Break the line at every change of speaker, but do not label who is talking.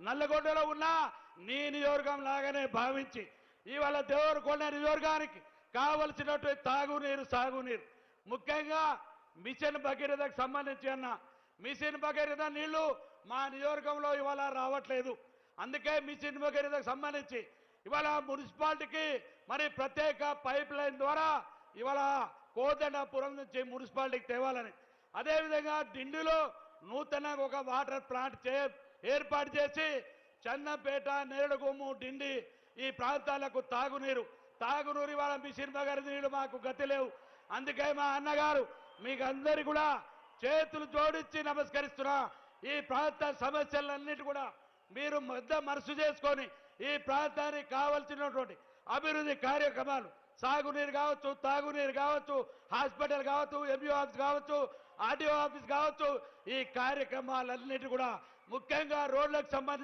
నల్లగొండలో ఉన్న నీ నియోజకవర్గం లాగానే భావించి ఇవాళ దేవరకొండ నియోజకవర్గానికి కావలసినటువంటి తాగునీరు సాగునీరు ముఖ్యంగా మిషన్ భగీరథకు సంబంధించి అన్న మిషన్ భగీరథ నీళ్లు మా నియోజకవర్గంలో ఇవాళ రావట్లేదు. అందుకే మిషన్ భగీరథకు సంబంధించి ఇవాళ మున్సిపాలిటీకి మరి ప్రత్యేక పైప్ లైన్ ద్వారా ఇవాళ కోదండపురం నుంచి మున్సిపాలిటీకి తేవాలని, అదేవిధంగా దిండిలో నూతనంగా ఒక వాటర్ ప్లాంట్ ఏర్పాటు చేసి చన్నపేట నేరడుగొమ్ము దిండి ఈ ప్రాంతాలకు తాగునీరు ఇవాళ మిషన్ భగీరథ నీళ్లు మాకు గతి లేవు. అందుకే మా అన్నగారు మీకు అందరికీ కూడా చేతులు జోడించి నమస్కరిస్తున్నా. ఈ ప్రాంత సమస్యలన్నిటి కూడా మీరు పెద్ద మనసు చేసుకొని ఈ ప్రాంతానికి కావాల్సినటువంటి అభివృద్ధి కార్యక్రమాలు సాగునీరు కావచ్చు, తాగునీరు కావచ్చు, హాస్పిటల్ కావచ్చు, ఎంఈఓ ఆఫీస్ కావచ్చు, ఆర్టీఓ ఆఫీస్ కావచ్చు, ఈ కార్యక్రమాలన్నిటి కూడా ముఖ్యంగా రోడ్లకు సంబంధించి